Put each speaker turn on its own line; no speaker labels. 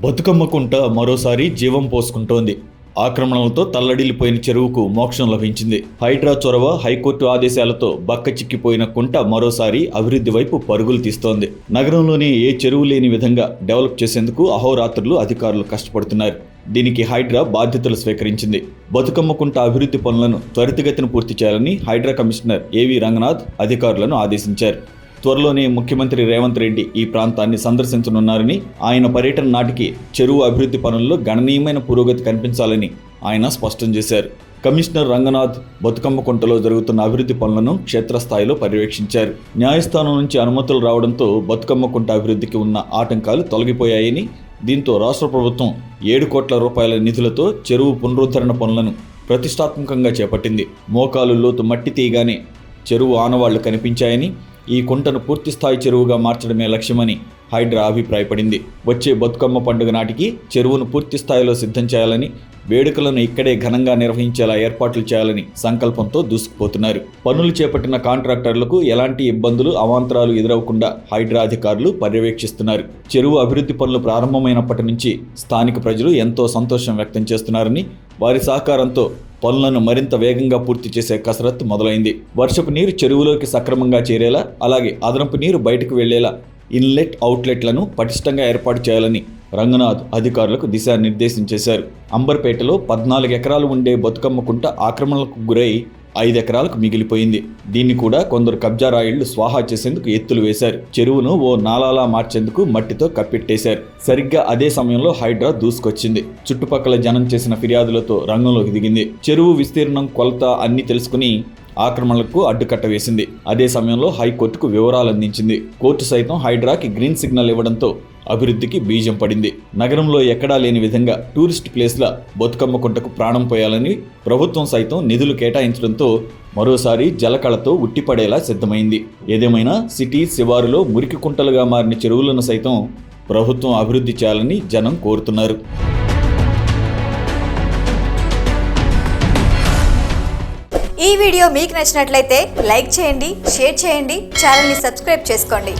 బతుకమ్మ కుంట మరోసారి జీవం పోసుకుంటోంది. ఆక్రమణలతో తల్లడిల్లిపోయిన చెరువుకు మోక్షం లభించింది. హైడ్రా చొరవ, హైకోర్టు ఆదేశాలతో బక్క చిక్కిపోయిన కుంట మరోసారి అభివృద్ధి వైపు పరుగులు తీస్తోంది. నగరంలోనే ఏ చెరువు లేని విధంగా డెవలప్ చేసేందుకు అహోరాత్రులు అధికారులు కష్టపడుతున్నారు. దీనికి హైడ్రా బాధ్యతలు స్వీకరించింది. బతుకమ్మ కుంట అభివృద్ధి పనులను త్వరితగతిన పూర్తి చేయాలని హైడ్రా కమిషనర్ ఏవి రంగనాథ్ అధికారులను ఆదేశించారు. త్వరలోనే ముఖ్యమంత్రి రేవంత్ రెడ్డి ఈ ప్రాంతాన్ని సందర్శించనున్నారని, ఆయన పర్యటన నాటికి చెరువు అభివృద్ధి పనుల్లో గణనీయమైన పురోగతి కనిపించాలని ఆయన స్పష్టం చేశారు. కమిషనర్ రంగనాథ్ బతుకమ్మ కుంటలో జరుగుతున్న అభివృద్ధి పనులను క్షేత్రస్థాయిలో పర్యవేక్షించారు. న్యాయస్థానం నుంచి అనుమతులు రావడంతో బతుకమ్మ కుంట అభివృద్ధికి ఉన్న ఆటంకాలు తొలగిపోయాయని, దీంతో రాష్ట్ర ప్రభుత్వం 7 కోట్ల రూపాయల నిధులతో చెరువు పునరుద్ధరణ పనులను ప్రతిష్టాత్మకంగా చేపట్టింది. మోకాలు లోతు మట్టి తీయగానే చెరువు ఆనవాళ్లు కనిపించాయని, ఈ కుంటను పూర్తిస్థాయి చెరువుగా మార్చడమే లక్ష్యమని హైడ్రా అభిప్రాయపడింది. వచ్చే బతుకమ్మ పండుగ నాటికి చెరువును పూర్తి స్థాయిలో సిద్ధం చేయాలని, వేడుకలను ఇక్కడే ఘనంగా నిర్వహించేలా ఏర్పాట్లు చేయాలని సంకల్పంతో దూసుకుపోతున్నారు. పనులు చేపట్టిన కాంట్రాక్టర్లకు ఎలాంటి ఇబ్బందులు, అవాంతరాలు ఎదురవకుండా హైడ్రా అధికారులు పర్యవేక్షిస్తున్నారు. చెరువు అభివృద్ధి పనులు ప్రారంభమైనప్పటి నుంచి స్థానిక ప్రజలు ఎంతో సంతోషం వ్యక్తం చేస్తున్నారని, వారి సహకారంతో పనులను మరింత వేగంగా పూర్తి చేసే కసరత్తు మొదలైంది. వర్షపు నీరు చెరువులోకి సక్రమంగా చేరేలా, అలాగే అదనపు నీరు బయటకు వెళ్లేలా ఇన్లెట్, అవుట్లెట్లను పటిష్టంగా ఏర్పాటు చేయాలని రంగనాథ్ అధికారులకు దిశానిర్దేశం చేశారు. అంబర్పేటలో 14 ఎకరాలు ఉండే బతుకమ్మ కుంట ఆక్రమణలకు గురై 5 ఎకరాలకు మిగిలిపోయింది. దీన్ని కూడా కొందరు కబ్జా రాయిళ్లు స్వాహా చేసేందుకు ఎత్తులు వేశారు. చెరువును ఓ నాలాలా మార్చేందుకు మట్టితో కప్పెట్టేశారు. సరిగ్గా అదే సమయంలో హైడ్రా దూసుకొచ్చింది. చుట్టుపక్కల జనం చేసిన ఫిర్యాదులతో రంగంలోకి దిగింది. చెరువు విస్తీర్ణం, కొలత అన్ని తెలుసుకుని ఆక్రమణలకు అడ్డుకట్ట వేసింది. అదే సమయంలో హైకోర్టుకు వివరాలు అందించింది. కోర్టు సైతం హైడ్రాకి గ్రీన్ సిగ్నల్ ఇవ్వడంతో అభివృద్ధికి బీజం పడింది. నగరంలో ఎక్కడా లేని విధంగా టూరిస్ట్ ప్లేస్ల బతుకమ్మ కుంటకు ప్రాణం పోయాలని ప్రభుత్వం సైతం నిధులు కేటాయించడంతో మరోసారి జలకళతో ఉట్టిపడేలా సిద్ధమైంది. ఏదేమైనా సిటీ శివారులో మురికి కుంటలుగా మారిన చెరువులను సైతం ప్రభుత్వం అభివృద్ధి చేయాలని జనం కోరుతున్నారు.
ఈ వీడియో మీకు నచ్చినట్లయితే లైక్ చేయండి, షేర్ చేయండి, ఛానల్ని సబ్స్క్రైబ్ చేసుకోండి.